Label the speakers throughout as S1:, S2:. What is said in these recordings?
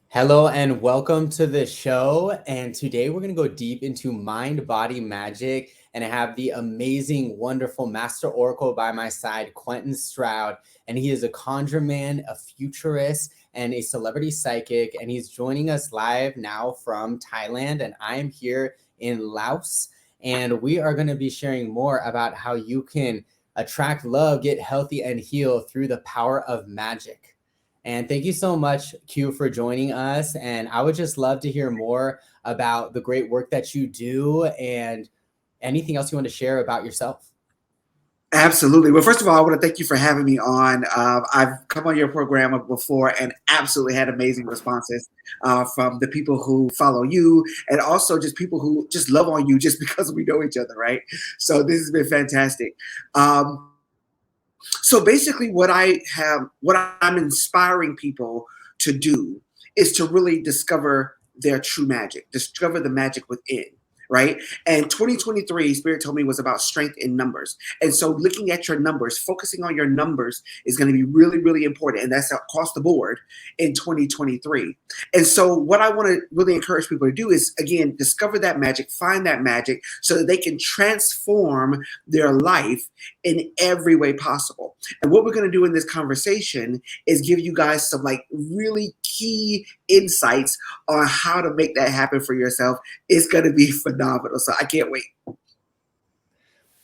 S1: Hello and welcome to the show. And today we're going to go deep into mind body magic. And I have the amazing, wonderful Master Oracle by my side, Quenton Stroud. And he is a conjureman, a futurist, and a celebrity psychic. And he's joining us live now from Thailand. And I am here in Laos. And we are going to be sharing more about how you can attract love, get healthy, and heal through the power of magic. And thank you so much, Q, for joining us. And I would just love to hear more about the great work that you do and anything else you want to share about yourself.
S2: Absolutely. Well, first of all, I want to thank you for having me on. I've come on your program before and absolutely had amazing responses from the people who follow you and also just people who just love on you just because we know each other, right? So this has been fantastic. So basically what I'm inspiring people to do is to really discover their true magic, discover the magic within. Right. And 2023, Spirit told me, was about strength in numbers. And so looking at your numbers, focusing on your numbers is going to be really, really important. And that's across the board in 2023. And so what I want to really encourage people to do is, again, discover that magic, find that magic so that they can transform their life in every way possible. And what we're going to do in this conversation is give you guys some like really key insights on how to make that happen for yourself. It's going to be phenomenal. So I can't wait.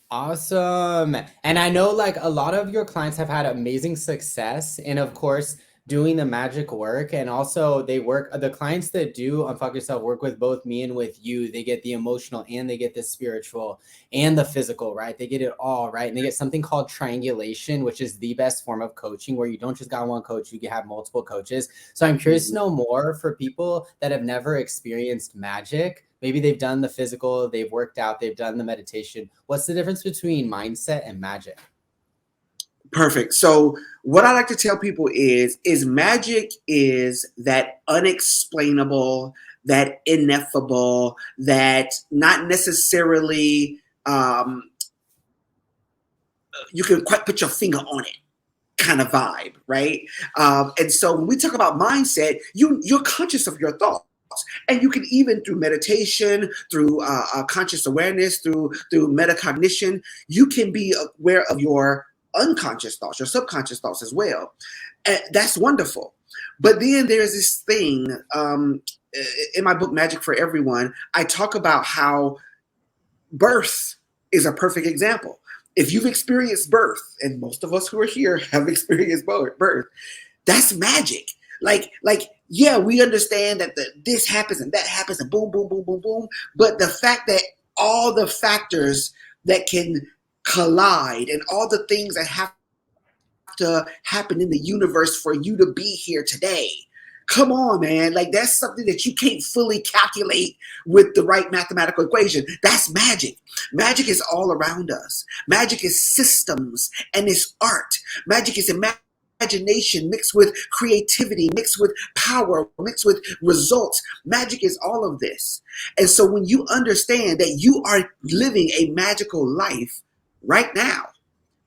S1: Awesome. And I know like a lot of your clients have had amazing success in, of course, doing the magic work. And also they work, the clients that do Unfuck Yourself work with both me and with you. They get the emotional and they get the spiritual and the physical, right? They get it all, right? And they get something called triangulation, which is the best form of coaching where you don't just got one coach, you can have multiple coaches. So I'm curious to know more for people that have never experienced magic. Maybe they've done the physical, they've worked out, they've done the meditation. What's the difference between mindset and magic?
S2: Perfect. So what I like to tell people is magic is that unexplainable, that ineffable, that not necessarily you can quite put your finger on it kind of vibe, right? And so when we talk about mindset, you're conscious of your thoughts. And you can even through meditation, through conscious awareness, through metacognition, you can be aware of your unconscious thoughts, your subconscious thoughts as well. And that's wonderful. But then there's this thing in my book, Magic for Everyone, I talk about how birth is a perfect example. If you've experienced birth, and most of us who are here have experienced birth, that's magic. Yeah, we understand that this happens and that happens and boom, boom, boom, boom, boom. But the fact that all the factors that can collide and all the things that have to happen in the universe for you to be here today. Come on, man. Like that's something that you can't fully calculate with the right mathematical equation. That's magic. Magic is all around us. Magic is systems and it's art. Magic is imagination mixed with creativity, mixed with power, mixed with results. Magic is all of this. And so when you understand that you are living a magical life right now,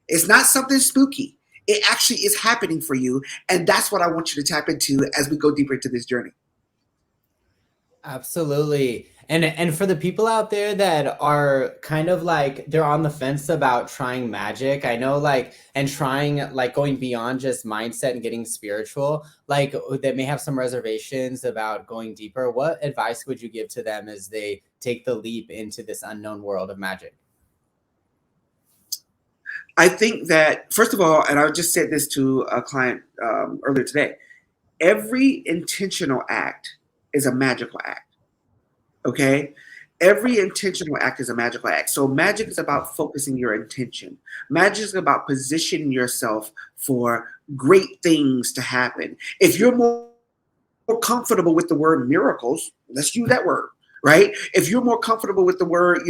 S2: it's not something spooky. It actually is happening for you. And that's what I want you to tap into as we go deeper into this journey.
S1: Absolutely. And for the people out there that are kind of like they're on the fence about trying magic, I know like and trying like going beyond just mindset and getting spiritual, like that may have some reservations about going deeper. What advice would you give to them as they take the leap into this unknown world of magic?
S2: I think that, first of all, and I just said this to a client earlier today, every intentional act is a magical act. Okay? Every intentional act is a magical act. So magic is about focusing your intention. Magic is about positioning yourself for great things to happen. If you're more comfortable with the word miracles, let's use that word, right? If you're more comfortable with the word,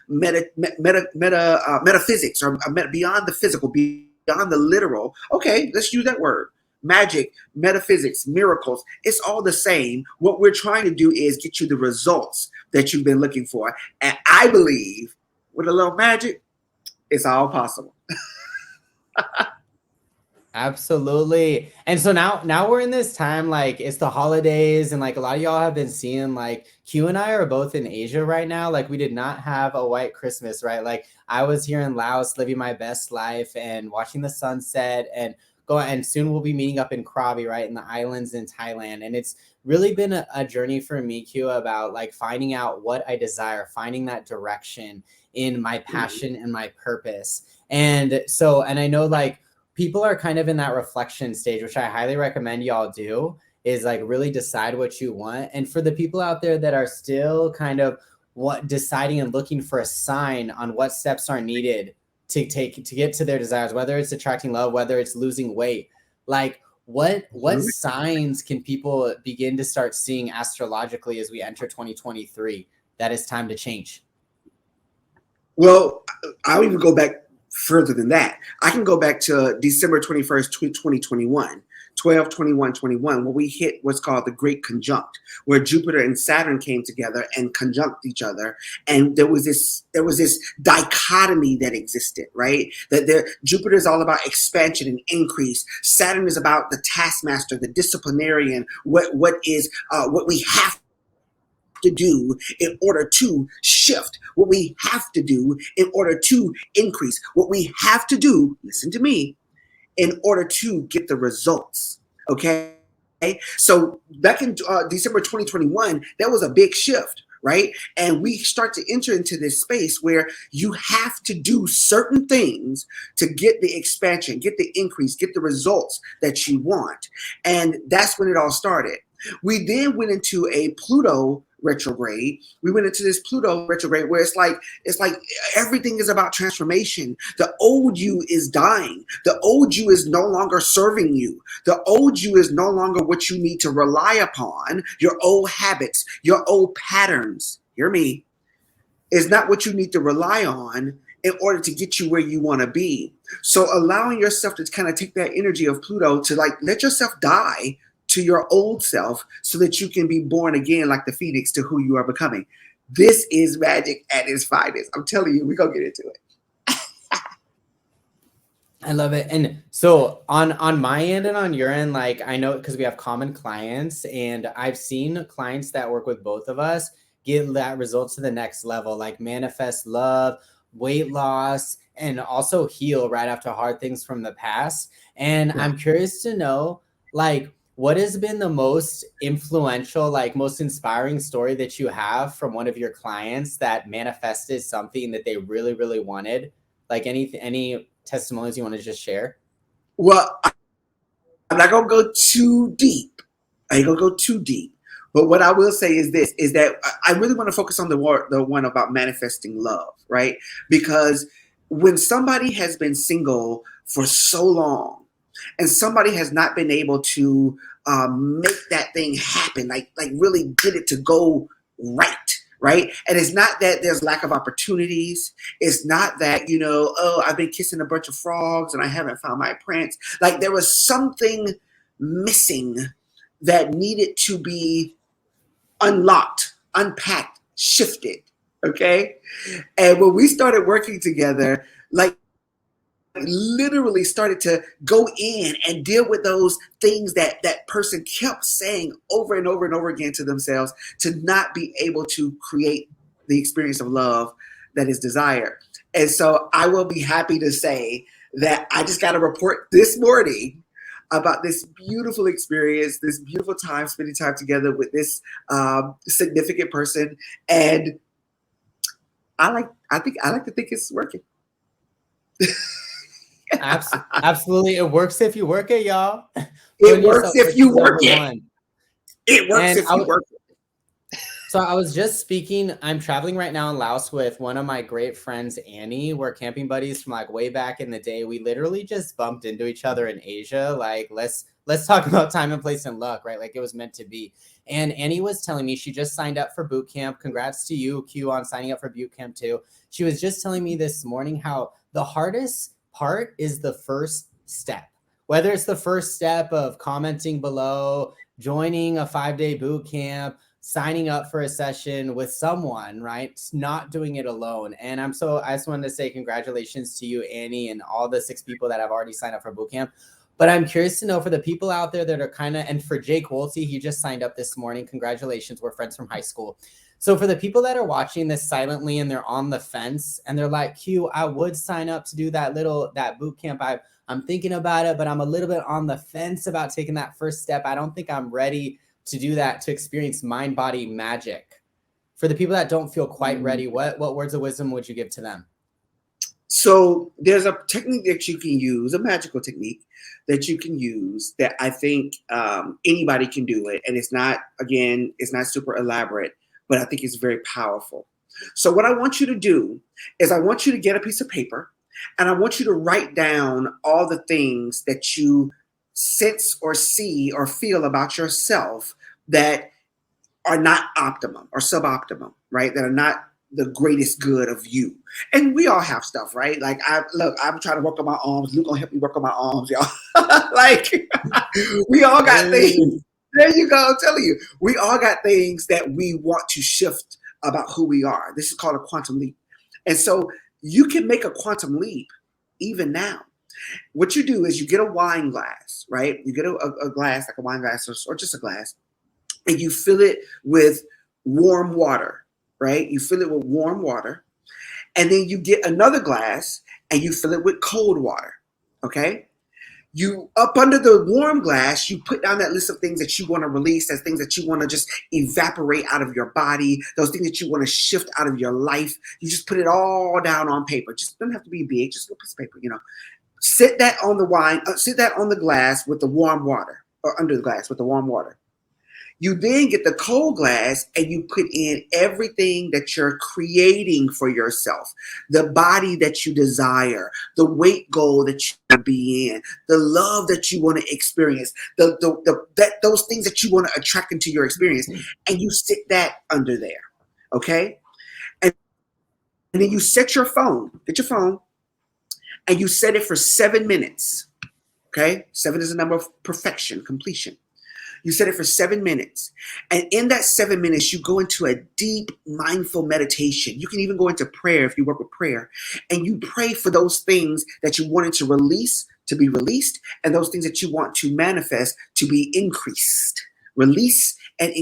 S2: metaphysics or beyond the physical, beyond the literal, okay, let's use that word. Magic, metaphysics, miracles, it's all the same. What we're trying to do is get you the results that you've been looking for. And I believe with a little magic, it's all possible.
S1: Absolutely. And so now we're in this time, like it's the holidays, and like a lot of y'all have been seeing, like Q and I are both in Asia right now. Like we did not have a white Christmas, right? Like I was here in Laos living my best life and watching the sunset and and soon we'll be meeting up in Krabi, right? In the islands in Thailand. And it's really been a journey for me, Q, about like finding out what I desire, finding that direction in my passion and my purpose. And so, and I know like people are kind of in that reflection stage, which I highly recommend y'all do, is like really decide what you want. And for the people out there that are still kind of deciding and looking for a sign on what steps are needed to get to their desires, whether it's attracting love, whether it's losing weight, like what signs can people begin to start seeing astrologically as we enter 2023 that it's time to change?
S2: Well, I'll even go back further than that. I can go back to December 21st, 2021, 12/21/21, where we hit what's called the Great Conjunct, where Jupiter and Saturn came together and conjunct each other. And there was this dichotomy that existed, right? That Jupiter is all about expansion and increase. Saturn is about the taskmaster, the disciplinarian, what we have to do in order to shift, what we have to do in order to increase, what we have to do, listen to me, in order to get the results. Okay. So back in December 2021, that was a big shift, right? And we start to enter into this space where you have to do certain things to get the expansion, get the increase, get the results that you want. And that's when it all started. We then went into a Pluto retrograde. We went into this Pluto retrograde where it's like everything is about transformation. The old you is dying. The old you is no longer serving you. The old you is no longer what you need to rely upon. Your old habits, your old patterns, hear me, is not what you need to rely on in order to get you where you want to be. So allowing yourself to kind of take that energy of Pluto to like let yourself die to your old self so that you can be born again like the phoenix to who you are becoming. This is magic at its finest. I'm telling you, we're going to get into it.
S1: I love it. And so on my end and on your end, like I know because we have common clients, and I've seen clients that work with both of us get that results to the next level, like manifest love, weight loss, and also heal right after hard things from the past. And
S2: Yeah.
S1: I'm curious to know, like, what has been the most influential, like most inspiring story that you have from one of your clients that manifested something that they really, really wanted? Like any testimonies you want to just share?
S2: Well, I'm not going to go too deep. I ain't going to go too deep. But what I will say is this, is that I really want to focus on the one about manifesting love, right? Because when somebody has been single for so long, and somebody has not been able to make that thing happen, like really get it to go right? And it's not that there's lack of opportunities. It's not that, oh, I've been kissing a bunch of frogs and I haven't found my prince. Like there was something missing that needed to be unlocked, unpacked, shifted. Okay. And when we started working together, like literally started to go in and deal with those things that that person kept saying over and over and over again to themselves to not be able to create the experience of love that is desired. And so I will be happy to say that I just got a report this morning about this beautiful experience, this beautiful time spending time together with this significant person, and I like to think it's working.
S1: Absolutely. It works if you work it, y'all.
S2: It works if you work it. It works if you work it.
S1: So I was just speaking, I'm traveling right now in Laos with one of my great friends, Annie. We're camping buddies from like way back in the day. We literally just bumped into each other in Asia. Like, let's talk about time and place and luck, right? Like it was meant to be. And Annie was telling me she just signed up for Bootcamp. Congrats to you, Q, on signing up for Bootcamp too. She was just telling me this morning how the hardest part is the first step. Whether it's the first step of commenting below, joining a 5-day boot camp, signing up for a session with someone, right? It's not doing it alone. And I just wanted to say congratulations to you, Annie, and all the 6 people that have already signed up for bootcamp. But I'm curious to know for the people out there that are kind of, and for Jake Wolsey, he just signed up this morning. Congratulations, we're friends from high school. So for the people that are watching this silently and they're on the fence and they're like, Q, I would sign up to do that boot camp. I'm thinking about it, but I'm a little bit on the fence about taking that first step. I don't think I'm ready to do that, to experience mind body magic. For the people that don't feel quite ready, what words of wisdom would you give to them?
S2: So there's a technique that you can use, a magical technique that you can use that I think anybody can do it. And it's not, again, it's not super elaborate, but I think it's very powerful. So what I want you to do is I want you to get a piece of paper and I want you to write down all the things that you sense or see or feel about yourself that are not optimum or suboptimum, right? That are not the greatest good of you. And we all have stuff, right? Like I'm trying to work on my arms. Luke gonna help me work on my arms, y'all. Like we all got things. There you go. I'm telling you, we all got things that we want to shift about who we are. This is called a quantum leap. And so you can make a quantum leap even now. What you do is you get a wine glass, right? You get a glass, like a wine glass or just a glass, and you fill it with warm water, right? You fill it with warm water. And then you get another glass and you fill it with cold water, okay? You, up under the warm glass, you put down that list of things that you want to release, as things that you want to just evaporate out of your body, those things that you want to shift out of your life. You just put it all down on paper. Just doesn't have to be big, just a little piece of paper, you know. Sit that on the wine, sit that on the glass with the warm water, or under the glass with the warm water. You then get the cold glass and you put in everything that you're creating for yourself, the body that you desire, the weight goal that you want to be in, the love that you want to experience, those things that you want to attract into your experience. And you sit that under there, okay? And then you set your phone, get your phone, and you set it for 7 minutes, okay? 7 is a number of perfection, completion. You set it for 7 minutes. And in that 7 minutes, you go into a deep mindful meditation. You can even go into prayer if you work with prayer. And you pray for those things that you wanted to release to be released, and those things that you want to manifest to be increased. Release and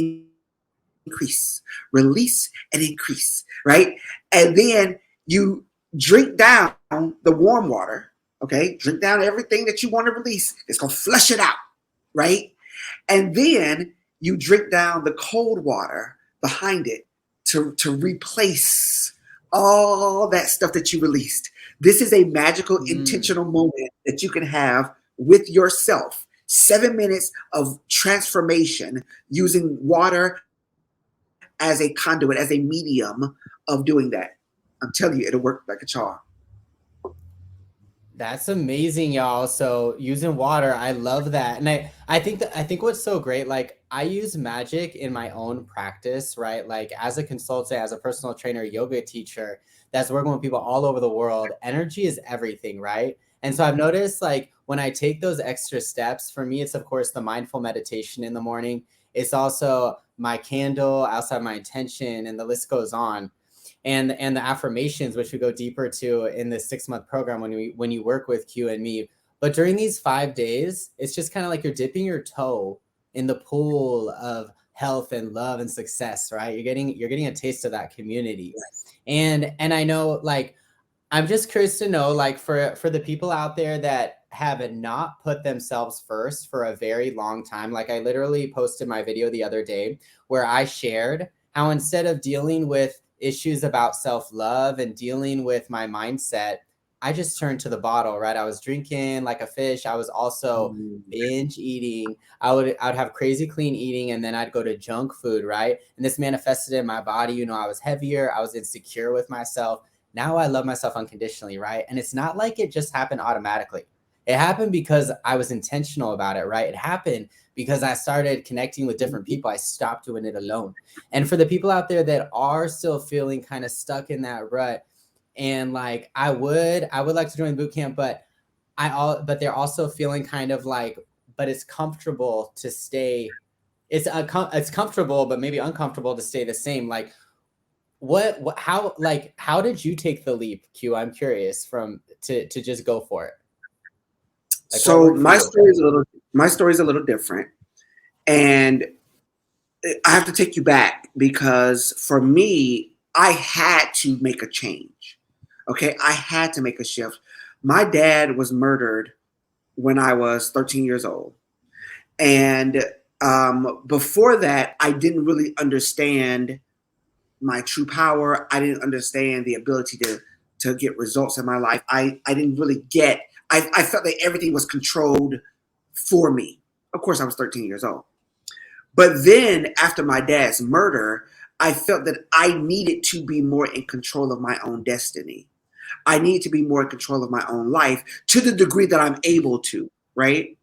S2: increase. Release and increase, right? And then you drink down the warm water, okay? Drink down everything that you want to release. It's going to flush it out, right? And then you drink down the cold water behind it to replace all that stuff that you released. This is a magical, intentional moment that you can have with yourself. 7 minutes of transformation using water as a conduit, as a medium of doing that. I'm telling you, it'll work like a charm.
S1: That's amazing, y'all. So using water, I love that. And I think what's so great, like I use Magick in my own practice, right? Like as a consultant, as a personal trainer, yoga teacher that's working with people all over the world, energy is everything, right? And so I've noticed like when I take those extra steps, for me, it's of course the mindful meditation in the morning. It's also my candle, outside my intention, and the list goes on. And the affirmations, which we go deeper to in the 6-month program when you work with Q and me. But during these 5 days, it's just kind of like you're dipping your toe in the pool of health and love and success, right? You're getting a taste of that community. And I know, like, I'm just curious to know, like, for the people out there that have not put themselves first for a very long time, like I literally posted my video the other day where I shared how instead of dealing with issues about self-love and dealing with my mindset, I just turned to the bottle, right? I was drinking like a fish. I was also binge eating. I'd have crazy clean eating, and then I'd go to junk food, right? And this manifested in my body. You know, I was heavier. I was insecure with myself. Now I love myself unconditionally, right? And it's not like it just happened automatically. It happened because I was intentional about it, right? It happened because I started connecting with different people. I stopped doing it alone. And for the people out there that are still feeling kind of stuck in that rut, and like I would like to join boot camp, but they're also feeling kind of like, but it's comfortable to stay. It's comfortable, but maybe uncomfortable to stay the same. Like how did you take the leap, Q? I'm curious to just go for it. Like what
S2: So
S1: worked for
S2: my
S1: you?
S2: story is a little different, and I have to take you back because for me, I had to make a change. Okay, I had to make a shift. My dad was murdered when I was 13 years old, and before that, I didn't really understand my true power. I didn't understand the ability to get results in my life. I didn't really get. I felt that everything was controlled for me. Of course, I was 13 years old. But then after my dad's murder, I felt that I needed to be more in control of my own destiny. I need to be more in control of my own life to the degree that I'm able to, right?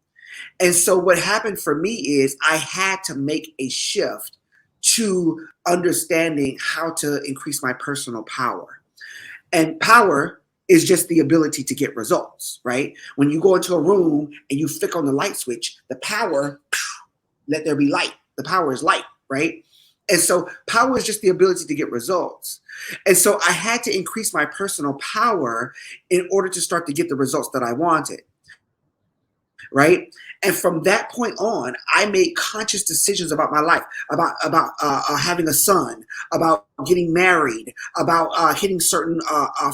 S2: And so what happened for me is I had to make a shift to understanding how to increase my personal power. And power is just the ability to get results, right? When you go into a room and you flick on the light switch, the power, let there be light. The power is light, right? And so power is just the ability to get results. And so I had to increase my personal power in order to start to get the results that I wanted, right? And from that point on, I made conscious decisions about my life, about having a son, about getting married, about hitting certain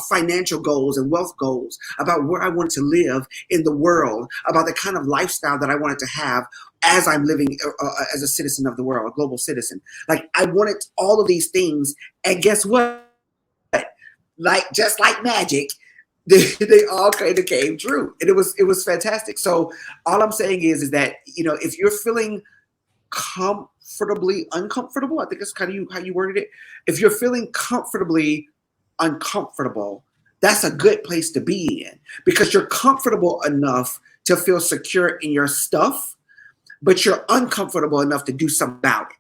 S2: financial goals and wealth goals, about where I wanted to live in the world, about the kind of lifestyle that I wanted to have as I'm living as a citizen of the world, a global citizen. Like I wanted all of these things, and guess what? Like just like magic, they all kind of came true, and it was fantastic. So all I'm saying is that if you're feeling comfortably uncomfortable, I think that's kind of how you worded it. If you're feeling comfortably uncomfortable, that's a good place to be in because you're comfortable enough to feel secure in your stuff, but you're uncomfortable enough to do something about it,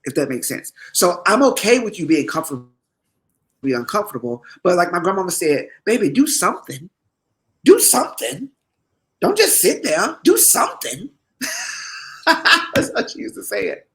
S2: if that makes sense. So I'm okay with you being comfortable, be uncomfortable, but like my grandmama said, baby, do something. Do something. Don't just sit there. Do something. That's how she used to say it.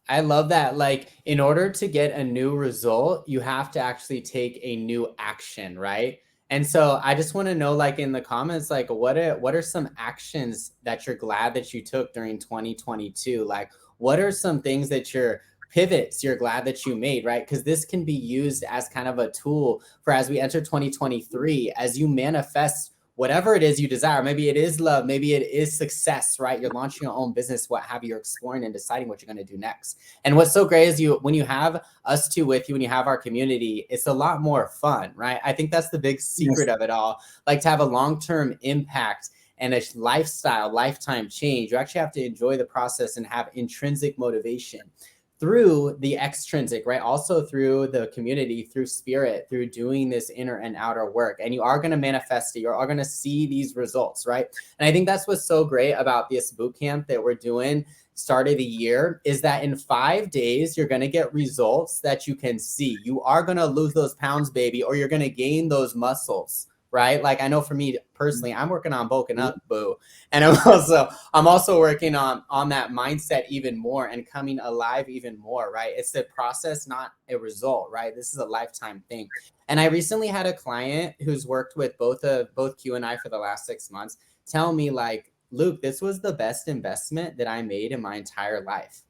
S1: I love that. Like, in order to get a new result, you have to actually take a new action, right? And so I just want to know, like in the comments, like what are some actions that you're glad that you took during 2022? Like, what are some things that you're pivots you're glad that you made, right? Because this can be used as kind of a tool for as we enter 2023, as you manifest whatever it is you desire. Maybe it is love, maybe it is success, right? You're launching your own business, what have you, you're exploring and deciding what you're going to do next. And what's so great is when you have us two with you, when you have our community, it's a lot more fun, right? I think that's the big secret of it all. Like to have a long-term impact and a lifetime change, you actually have to enjoy the process and have intrinsic motivation through the extrinsic, right? Also through the community, through spirit, through doing this inner and outer work. And you are going to manifest it. You are going to see these results, right? And I think that's what's so great about this boot camp that we're doing start of the year is that in 5 days, you're going to get results that you can see. You are going to lose those pounds, baby, or you're going to gain those muscles, right? Like I know for me personally, I'm working on bulking up, boo. And I'm also working on that mindset even more and coming alive even more, right? It's the process, not a result, right? This is a lifetime thing. And I recently had a client who's worked with both Q and I for the last 6 months tell me like, Luke, this was the best investment that I made in my entire life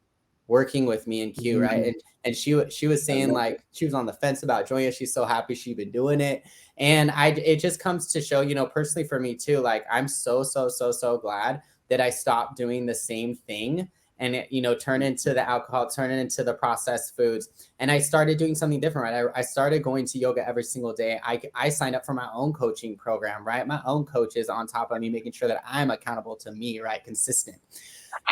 S1: working with me and Q, right? And she was saying like she was on the fence about joining us. She's so happy she's been doing it. And it just comes to show, personally for me too, like I'm so glad that I stopped doing the same thing and it, turn into the alcohol, turn it into the processed foods. And I started doing something different, right? I started going to yoga every single day. I signed up for my own coaching program, right? My own coaches on top of me, making sure that I'm accountable to me, right? Consistent.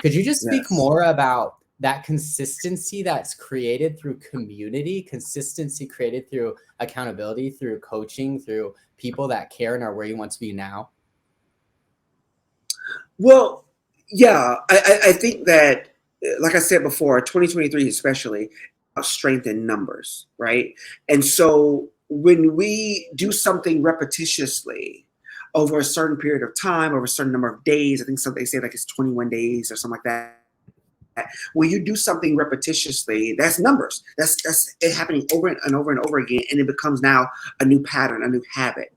S1: Could you just speak more about that consistency that's created through community, consistency created through accountability, through coaching, through people that care and are where you want to be now?
S2: Well, yeah, I think that, like I said before, 2023 especially, strength in numbers, right? And so when we do something repetitiously over a certain period of time, over a certain number of days, I think they say like it's 21 days or something like that. when you do something repetitiously, that's numbers. That's it happening over and over and over again, and it becomes now a new pattern, a new habit.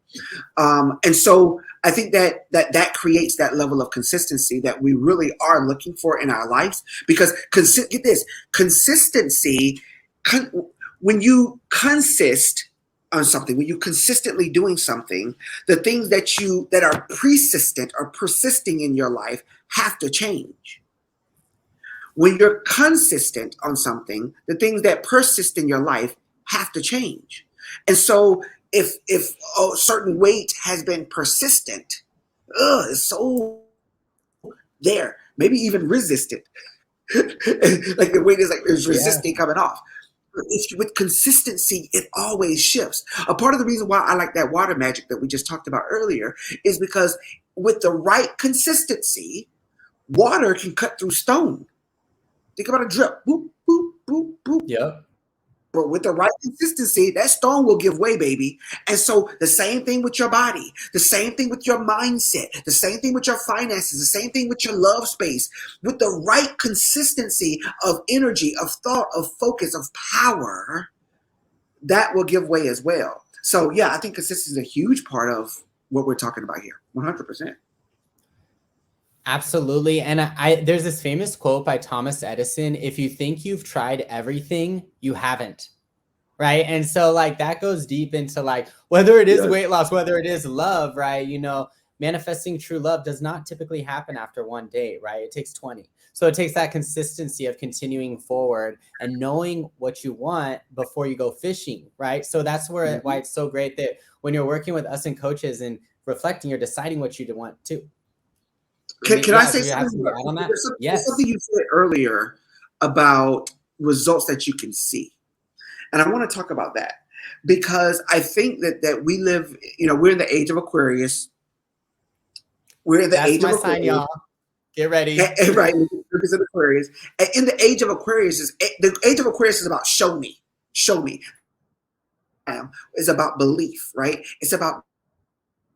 S2: And so I think that creates that level of consistency that we really are looking for in our lives. Because get this, consistency, when you consist on something, when you're consistently doing something, the things that are persistent or persisting in your life have to change. When you're consistent on something, the things that persist in your life have to change. And so if a certain weight has been persistent, it's so there, maybe even resistant. Like the weight is resisting coming off. With consistency, it always shifts. A part of the reason why I like that water magic that we just talked about earlier is because with the right consistency, water can cut through stone. Think about a drip. Boop, boop, boop, boop.
S1: Yep.
S2: But with the right consistency, that stone will give way, baby. And so the same thing with your body, the same thing with your mindset, the same thing with your finances, the same thing with your love space. With the right consistency of energy, of thought, of focus, of power, that will give way as well. So yeah, I think consistency is a huge part of what we're talking about here. 100%.
S1: Absolutely. And there's this famous quote by Thomas Edison: if you think you've tried everything, you haven't. Right. And so like that goes deep into like whether it is weight loss, whether it is love, right? You know, manifesting true love does not typically happen after one day, right? It takes 20. So it takes that consistency of continuing forward and knowing what you want before you go fishing, right? So that's where why it's so great that when you're working with us and coaches and reflecting, you're deciding what you want to.
S2: Can I say something
S1: on that?
S2: There's something you said earlier about results that you can see. And I want to talk about that because I think that we live, we're in the age of Aquarius. We're in the age of Aquarius.
S1: Sign, y'all. Get ready.
S2: Right. Because of Aquarius. And in the age of Aquarius, the age of Aquarius is about show me. Show me. It's about belief, right? It's about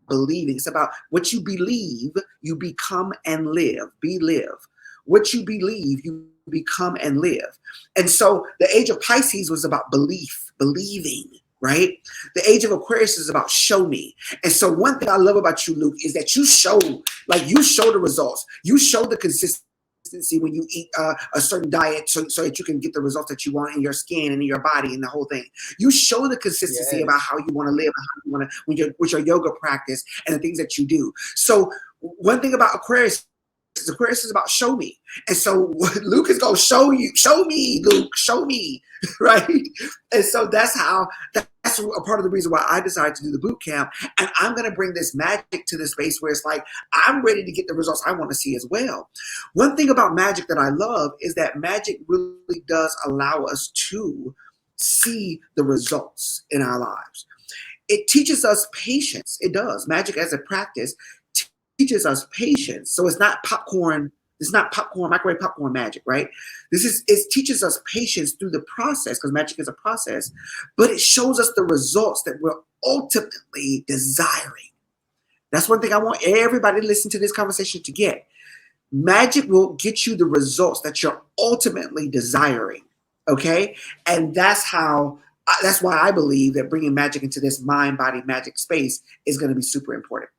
S2: believing. It's about what you believe, you become and live. Live. What you believe, you become and live. And so the age of Pisces was about believing, right? The age of Aquarius is about show me. And so one thing I love about you, Luke, is that you show the results. You show the consistency when you eat a certain diet so that you can get the results that you want in your skin and in your body and the whole thing. You show the consistency about how you want to live, how you want to, with your yoga practice and the things that you do. So one thing about Aquarius is about show me. And so Luke is going to show me, Luke, show me, right? And so that's a part of the reason why I decided to do the boot camp. And I'm going to bring this magic to this space where it's like, I'm ready to get the results I want to see as well. One thing about magic that I love is that magic really does allow us to see the results in our lives. It teaches us patience. It does. Magic as a practice teaches us patience. So it's not popcorn. It's not microwave popcorn magic, right? It teaches us patience through the process because magic is a process, but it shows us the results that we're ultimately desiring. That's one thing I want everybody to listen to this conversation to get. Magic will get you the results that you're ultimately desiring, okay? And that's why I believe that bringing magic into this mind-body magic space is going to be super important.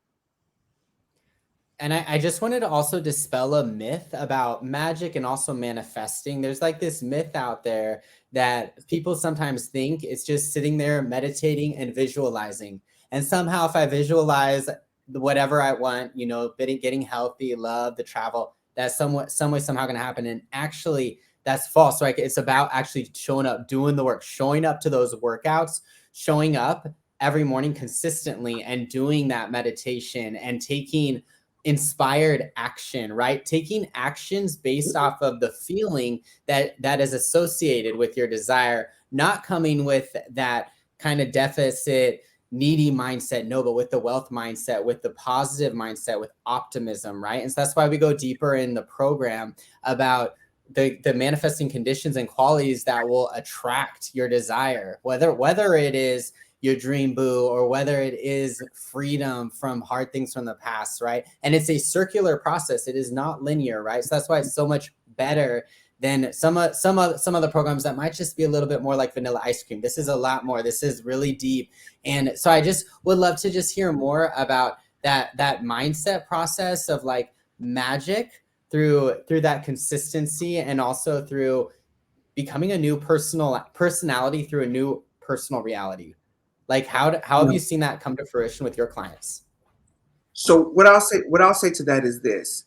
S1: And I just wanted to also dispel a myth about magic and also manifesting. There's like this myth out there that people sometimes think it's just sitting there meditating and visualizing. And somehow if I visualize whatever I want, getting healthy, love, the travel, that's some way, somehow going to happen. And actually that's false. Like it's about actually showing up, doing the work, showing up to those workouts, showing up every morning consistently and doing that meditation and taking inspired action, right? Taking actions based off of the feeling that is associated with your desire, not coming with that kind of deficit, needy mindset, no, but with the wealth mindset, with the positive mindset, with optimism, right? And so that's why we go deeper in the program about the manifesting conditions and qualities that will attract your desire, whether it is your dream boo or whether it is freedom from hard things from the past, right? And it's a circular process. It is not linear, right? So that's why it's so much better than some other programs that might just be a little bit more like vanilla ice cream. This is a lot more. This is really deep. And so I just would love to just hear more about that mindset process of like Magick through that consistency, and also through becoming a new personality through a new personal reality. Like how have you seen that come to fruition with your clients?
S2: So what I'll say to that is this: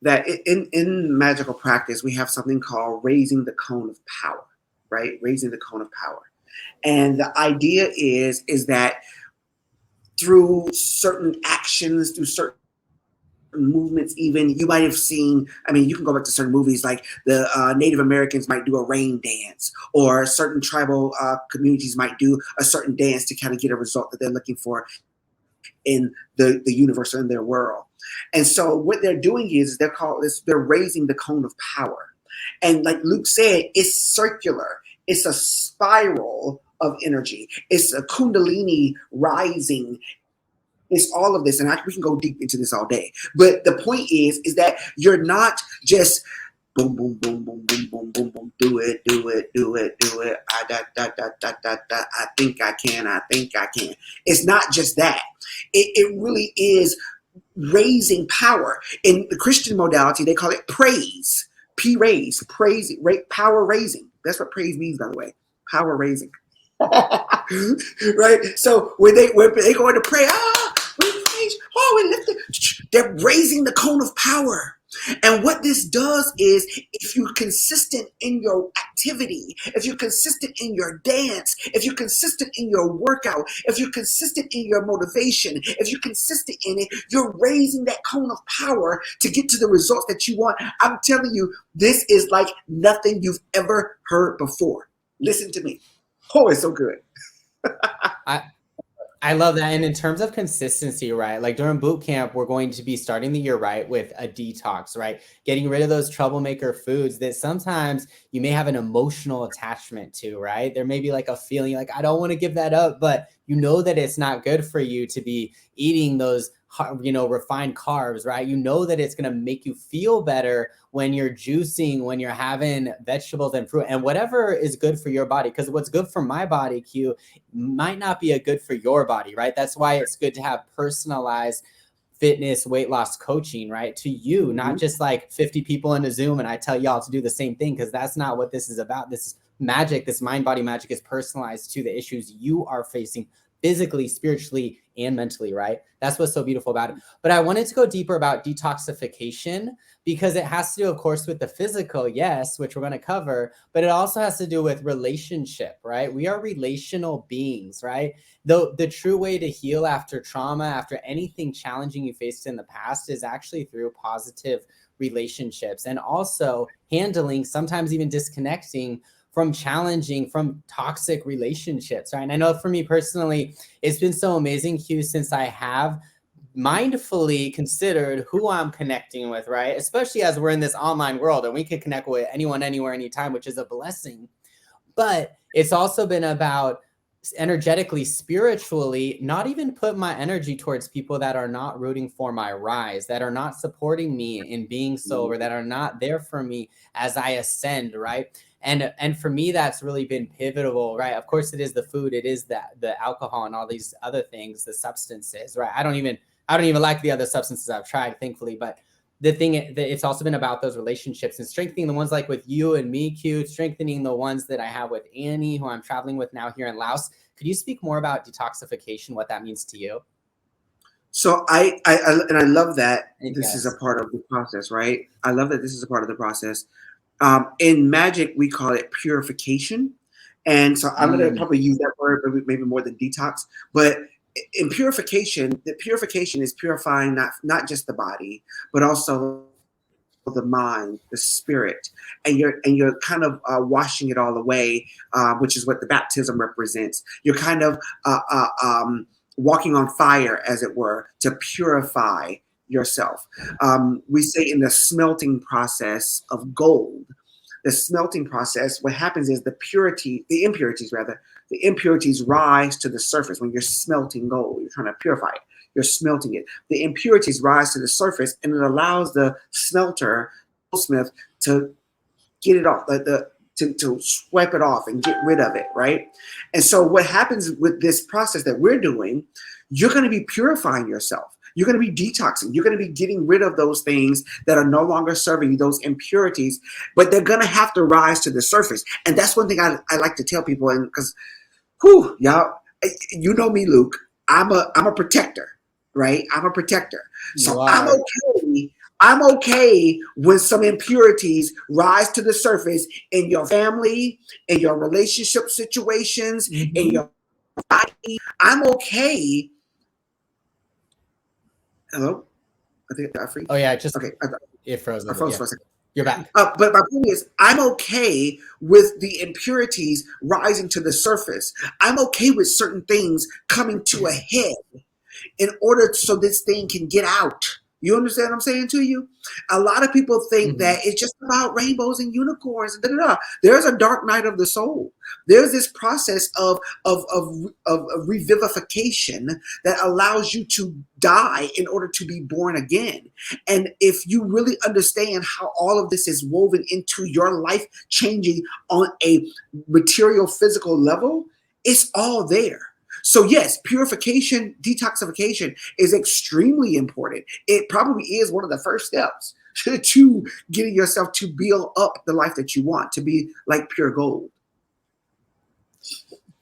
S2: that in magical practice, we have something called raising the cone of power, right? Raising the cone of power. And the idea is that through certain actions, through certain movements, even you might have seen, I mean, you can go back to certain movies like the Native Americans might do a rain dance, or certain tribal communities might do a certain dance to kind of get a result that they're looking for in the universe or in their world. And so what they're doing is they're raising the cone of power. And like Luke said, it's circular. It's a spiral of energy. It's a kundalini rising. It's all of this. And we can go deep into this all day. But the point is that you're not just boom, boom, boom, boom, boom, boom, boom, boom, do it. I think I can. It's not just that. It really is raising power. In the Christian modality, they call it praise. Praise, power raising. That's what praise means, by the way. Power raising. Right? So when they go into prayer, we praise, we lift it. They're raising the cone of power. And what this does is, if you're consistent in your activity, if you're consistent in your dance, if you're consistent in your workout, if you're consistent in your motivation, if you're consistent in it, you're raising that cone of power to get to the results that you want. I'm telling you, this is like nothing you've ever heard before. Listen to me. Oh, it's so good.
S1: I love that. And in terms of consistency, right? Like during boot camp, we're going to be starting the year, right, with a detox, right? Getting rid of those troublemaker foods that sometimes you may have an emotional attachment to, right? There may be like a feeling like, I don't want to give that up, but you know that it's not good for you to be eating those, refined carbs, right? You know that it's going to make you feel better when you're juicing, when you're having vegetables and fruit and whatever is good for your body. Because what's good for my body, Q, might not be a good for your body, right? That's why it's good to have personalized fitness, weight loss coaching, right? To you, not just like 50 people in a Zoom and I tell y'all to do the same thing, because that's not what this is about. This is Magick. This mind body magic is personalized to the issues you are facing physically, spiritually, and mentally, right? That's what's so beautiful about it. But I wanted to go deeper about detoxification, because it has to do, of course, with the physical, yes, which we're going to cover, but it also has to do with relationship, right? We are relational beings, right? Though the true way to heal after trauma, after anything challenging you faced in the past, is actually through positive relationships, and also handling, sometimes even disconnecting from toxic relationships, right? And I know for me personally, it's been so amazing, Q, since I have mindfully considered who I'm connecting with, right? Especially as we're in this online world and we can connect with anyone, anywhere, anytime, which is a blessing. But it's also been about energetically, spiritually, not even put my energy towards people that are not rooting for my rise, that are not supporting me in being sober, that are not there for me as I ascend, right? And for me, that's really been pivotal, right? Of course, it is the food, it is the alcohol and all these other things, the substances, right? I don't even like the other substances I've tried, thankfully, but the thing, it's also been about those relationships and strengthening the ones like with you and me, Q, strengthening the ones that I have with Annie, who I'm traveling with now here in Laos. Could you speak more about detoxification, what that means to you?
S2: So I love that this is a part of the process, right? I love that this is a part of the process. In Magick, we call it purification. And so I'm going to probably use that word, maybe more than detox. But in purification, the purification is purifying not just the body, but also the mind, the spirit, and you're kind of washing it all away, which is what the baptism represents. You're kind of walking on fire, as it were, to purify yourself. We say in the smelting process of gold, the smelting process, what happens is the impurities rise to the surface. When you're smelting gold, you're trying to purify it. You're smelting it. The impurities rise to the surface, and it allows the goldsmith to get it off, to swipe it off and get rid of it, right? And so what happens with this process that we're doing, you're going to be purifying yourself. You're going to be detoxing. You're going to be getting rid of those things that are no longer serving you, those impurities, but they're going to have to rise to the surface. And that's one thing I like to tell people, and because, y'all, you know me, Luke, I'm a protector, right? I'm a protector. So I'm okay when some impurities rise to the surface in your family, in your relationship situations, in your body. I'm okay. Hello? I think I freeze.
S1: Oh yeah, just
S2: okay.
S1: it froze.
S2: I froze
S1: Yeah.
S2: for a second.
S1: You're back.
S2: But my point is, I'm okay with the impurities rising to the surface. I'm okay with certain things coming to a head in order so this thing can get out. You understand what I'm saying to you? A lot of people think that it's just about rainbows and unicorns. There's a dark night of the soul. There's this process of revivification that allows you to die in order to be born again. And if you really understand how all of this is woven into your life changing on a material, physical level, it's all there. So yes, purification, detoxification is extremely important. It probably is one of the first steps to getting yourself to build up the life that you want, to be like pure gold.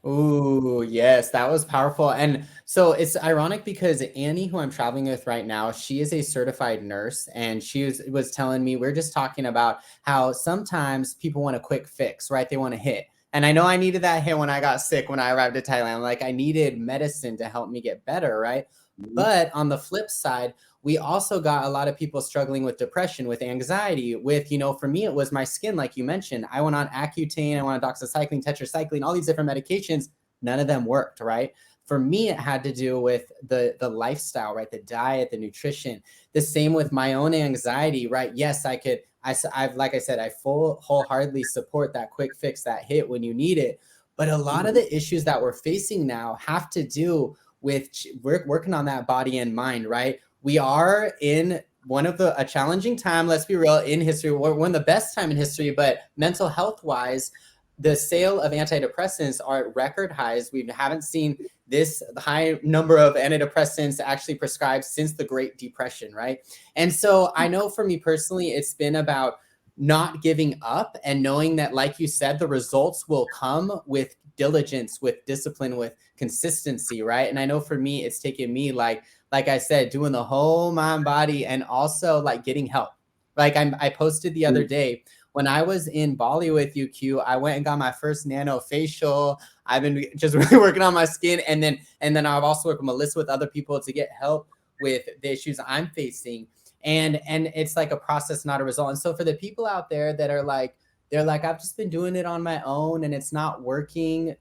S1: Ooh, yes, that was powerful. And so it's ironic because Annie, who I'm traveling with right now, she is a certified nurse, and she was telling me, we're just talking about how sometimes people want a quick fix, right? They want a hit. And I know I needed that hit when I got sick, when I arrived at Thailand. Like, I needed medicine to help me get better, right? But on the flip side, we also got a lot of people struggling with depression, with anxiety, with, for me, it was my skin, like you mentioned. I went on Accutane, I went on doxycycline, tetracycline, all these different medications. None of them worked, right? For me, it had to do with the lifestyle, right? The diet, the nutrition. The same with my own anxiety, right? Yes, I've like I said, I wholeheartedly support that quick fix, that hit when you need it. But a lot of the issues that we're facing now have to do with we're working on that body and mind, right? We are in a challenging time, let's be real, in history. We're one of the best time in history, but mental health wise, the sale of antidepressants are at record highs. We haven't seen this high number of antidepressants actually prescribed since the Great Depression, right? And so I know for me personally, it's been about not giving up and knowing that, like you said, the results will come with diligence, with discipline, with consistency, right? And I know for me, it's taken me, like I said, doing the whole mind, body, and also like getting help. Like I posted the other day, when I was in Bali with you, Q, I went and got my first nano facial. I've been just really working on my skin. And then I've also worked with Melissa, with other people, to get help with the issues I'm facing. And it's like a process, not a result. And so for the people out there that are like, I've just been doing it on my own and it's not working.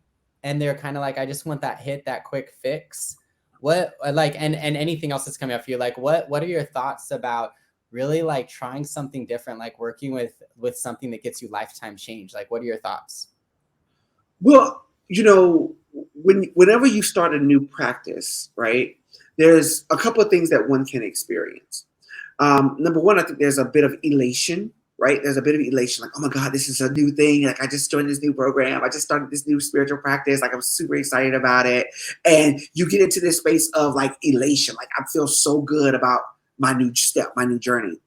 S1: And they're kind of like, I just want that hit, that quick fix. What, like, and anything else that's coming up for you? Like, what are your thoughts about really like trying something different, like working with something that gets you lifetime change? Like, what are your thoughts?
S2: Well, whenever you start a new practice, right, there's a couple of things that one can experience. Number one, I think there's a bit of elation, right? There's a bit of elation, like, oh my God, this is a new thing. Like, I just joined this new program. I just started this new spiritual practice. Like, I'm super excited about it. And you get into this space of like elation. Like, I feel so good about my new step, my new journey.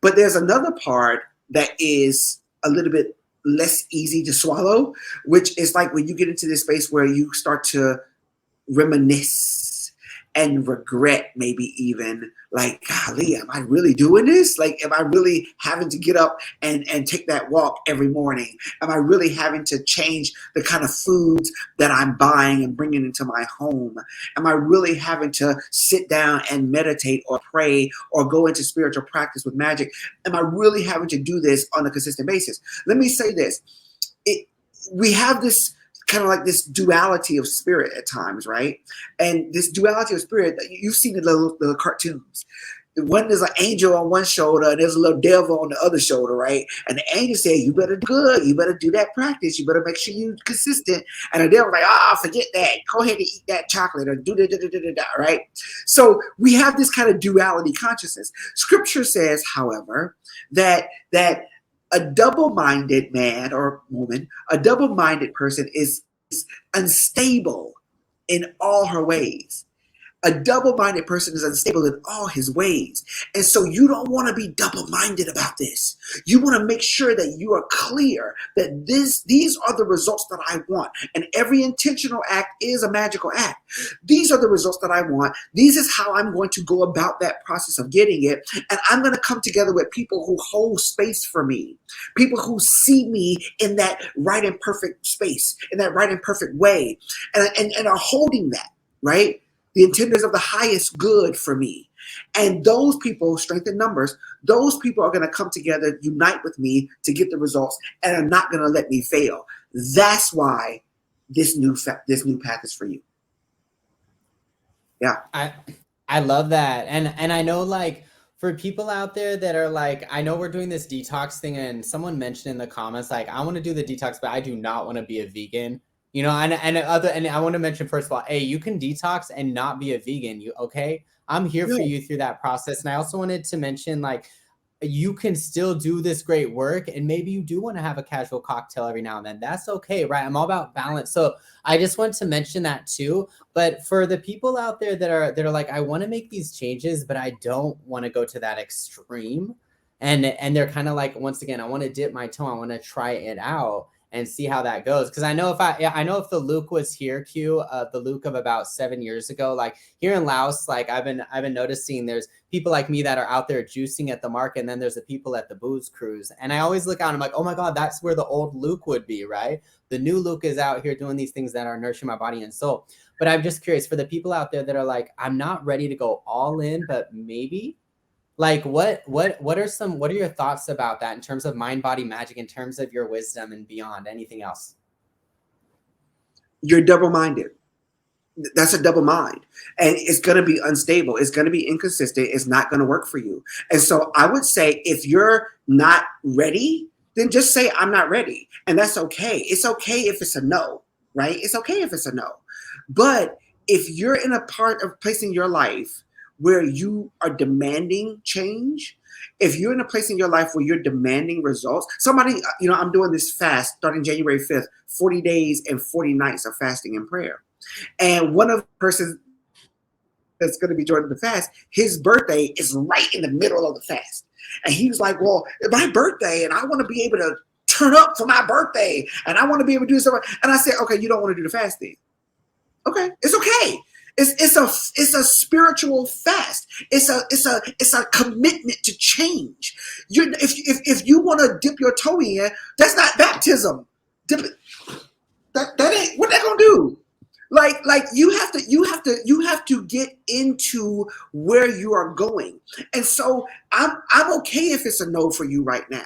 S2: But there's another part that is a little bit less easy to swallow, which is like when you get into this space where you start to reminisce and regret, maybe even like, golly, am I really doing this? Like, am I really having to get up and take that walk every morning? Am I really having to change the kind of foods that I'm buying and bringing into my home? Am I really having to sit down and meditate or pray or go into spiritual practice with Magick? Am I really having to do this on a consistent basis? Let me say this. We have this kind of like this duality of spirit at times, right? And this duality of spirit, you've seen the little cartoons. One, there's an angel on one shoulder and there's a little devil on the other shoulder, right? And the angel said, you better do good. You better do that practice. You better make sure you're consistent. And the devil's like, forget that. Go ahead and eat that chocolate or do da, right? So we have this kind of duality consciousness. Scripture says, however, that A double-minded man or woman, a double-minded person is unstable in all her ways. A double-minded person is unstable in all his ways. And so you don't want to be double-minded about this. You want to make sure that you are clear that these are the results that I want. And every intentional act is a magical act. These are the results that I want. This is how I'm going to go about that process of getting it. And I'm going to come together with people who hold space for me, people who see me in that right and perfect space, in that right and perfect way, and are holding that, right? The intenders of the highest good for me. And those people, strength in numbers, those people are going to come together, unite with me to get the results, and are not going to let me fail. That's why this new path is for you. Yeah.
S1: I love that. And I know, like, for people out there that are like, I know we're doing this detox thing, and someone mentioned in the comments, like, I want to do the detox, but I do not want to be a vegan. You know, and I want to mention, first of all, hey, you can detox and not be a vegan. Okay? I'm here for you through that process. And I also wanted to mention, like, you can still do this great work, and maybe you do want to have a casual cocktail every now and then. That's okay, right? I'm all about balance. So I just want to mention that too. But for the people out there that are like, I want to make these changes, but I don't want to go to that extreme. And they're kind of like, once again, I want to dip my toe. I want to try it out and see how that goes. Because I know if the Luke was here, the Luke of about 7 years ago, like here in Laos, like I've been noticing there's people like me that are out there juicing at the market, and then there's the people at the booze cruise. And I always look out and I'm like, oh my God, that's where the old Luke would be, right? The new Luke is out here doing these things that are nourishing my body and soul. But I'm just curious, for the people out there that are like, I'm not ready to go all in, but maybe. Like what are your thoughts about that in terms of mind body magic, in terms of your wisdom and beyond anything else?
S2: You're double-minded. That's a double mind, and it's going to be unstable. It's going to be inconsistent. It's not going to work for you. And so I would say, if you're not ready, then just say, I'm not ready. And that's okay. It's okay if it's a no, right? It's okay if it's a no. But if you're in a part of place in your life where you are demanding change, if you're in a place in your life where you're demanding results, I'm doing this fast starting January 5th, 40 days and 40 nights of fasting and prayer. And one of the persons that's going to be joining the fast, his birthday is right in the middle of the fast. And he was like, well, it's my birthday and I want to be able to turn up for my birthday and I want to be able to do something. And I said, okay, you don't want to do the fasting. Okay, it's okay. It's a spiritual fast. It's a commitment to change. If you want to dip your toe in, that's not baptism. That ain't what that gonna do. Like you have to get into where you are going. And so I'm okay if it's a no for you right now.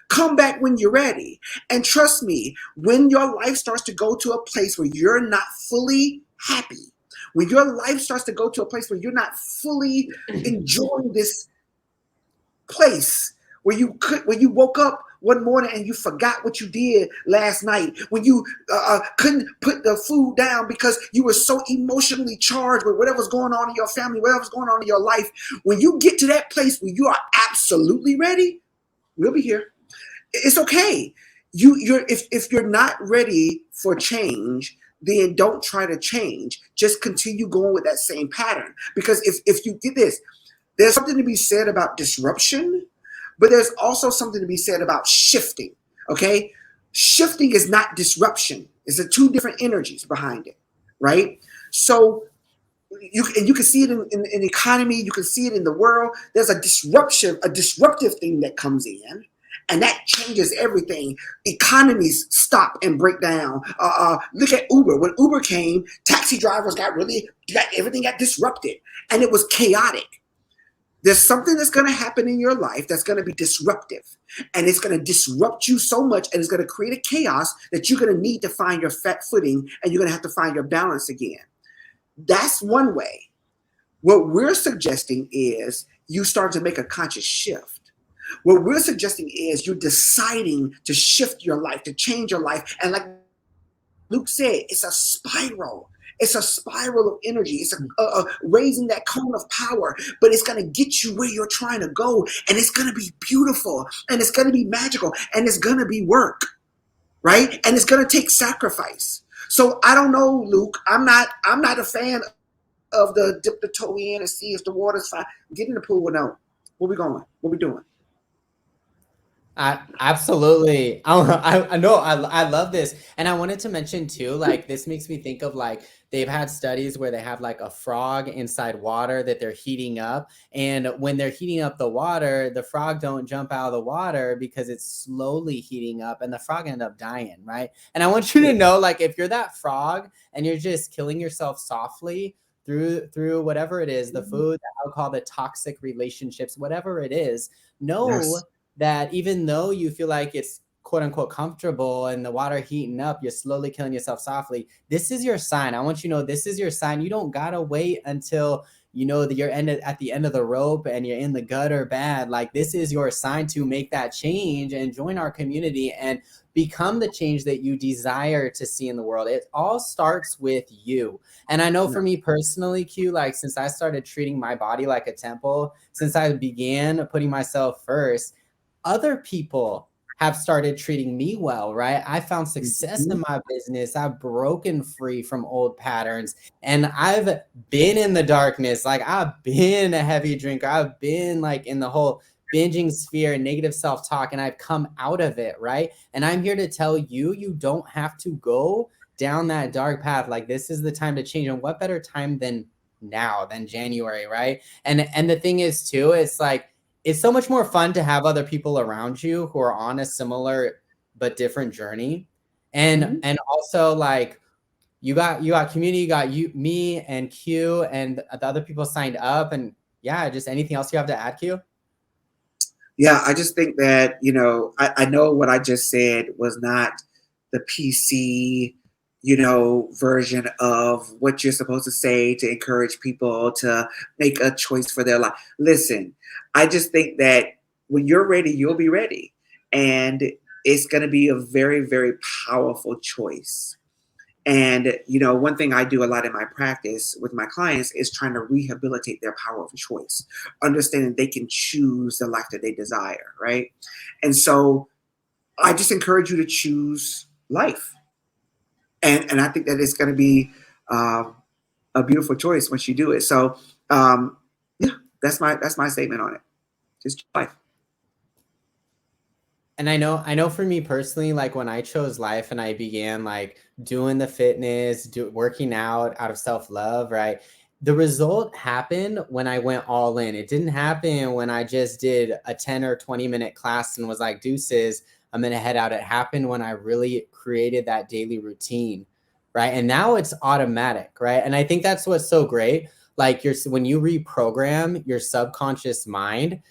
S2: Come back when you're ready. And trust me, when your life starts to go to a place where you're not fully happy, when your life starts to go to a place where you're not fully enjoying this place, where you woke up one morning and you forgot what you did last night, when you couldn't put the food down because you were so emotionally charged with whatever's going on in your family, whatever's going on in your life, when you get to that place where you are absolutely ready, we'll be here. It's okay. If you're not ready for change, then don't try to change. Just continue going with that same pattern. Because if you get this, there's something to be said about disruption, but there's also something to be said about shifting. Okay? Shifting is not disruption. It's the two different energies behind it, right? So you can see it in the economy, you can see it in the world. There's a disruptive thing that comes in. And that changes everything. Economies stop and break down. Look at Uber. When Uber came, taxi drivers everything got disrupted, and it was chaotic. There's something that's going to happen in your life that's going to be disruptive, and it's going to disrupt you so much, and it's going to create a chaos that you're going to need to find your fat footing, and you're going to have to find your balance again. That's one way. What we're suggesting is you start to make a conscious shift. What we're suggesting is you're deciding to shift your life, to change your life. And like Luke said, it's a spiral. It's a spiral of energy. It's a raising that cone of power, but it's going to get you where you're trying to go. And it's going to be beautiful, and it's going to be magical, and it's going to be work, right? And it's going to take sacrifice. So I don't know, Luke. I'm not a fan of the dip the toe in and see if the water's fine. Get in the pool and out. Where we going? What we doing?
S1: Absolutely. I know. I love this. And I wanted to mention too, like this makes me think of like they've had studies where they have like a frog inside water that they're heating up. And when they're heating up the water, the frog don't jump out of the water because it's slowly heating up and the frog end up dying, right? And I want you to know, like, if you're that frog and you're just killing yourself softly through whatever it is, the food, the alcohol, the toxic relationships, whatever it is, know
S2: Yes.
S1: that even though you feel like it's quote unquote comfortable and the water heating up, you're slowly killing yourself softly. This is your sign. I want you to know this is your sign. You don't gotta wait until you know that you're at the end of the rope and you're in the gutter bad. Like this is your sign to make that change and join our community and become the change that you desire to see in the world. It all starts with you. And I know for me personally, Q, like since I started treating my body like a temple, since I began putting myself first, other people have started treating me well, right? I found success in my business. I've broken free from old patterns and I've been in the darkness. Like I've been a heavy drinker. I've been like in the whole binging sphere and negative self-talk and I've come out of it, right? And I'm here to tell you, you don't have to go down that dark path. Like this is the time to change. And what better time than now, than January, right? And the thing is too, it's like, it's so much more fun to have other people around you who are on a similar but different journey. And also like you got community, you got me and Q and the other people signed up. And yeah, just anything else you have to add, Q?
S2: Yeah, I just think that, I know what I just said was not the PC, version of what you're supposed to say to encourage people to make a choice for their life. Listen, I just think that when you're ready, you'll be ready. And it's going to be a very, very powerful choice. And, one thing I do a lot in my practice with my clients is trying to rehabilitate their power of choice, understanding they can choose the life that they desire, right? And so I just encourage you to choose life. And I think that it's going to be a beautiful choice once you do it. So, yeah, that's my statement on it. Just life.
S1: And I know for me personally, like when I chose life and I began like doing the fitness, working out of self-love, right? The result happened when I went all in. It didn't happen when I just did a 10 or 20-minute class and was like, deuces, I'm going to head out. It happened when I really created that daily routine, right? And now it's automatic, right? And I think that's what's so great. Like when you reprogram your subconscious mind,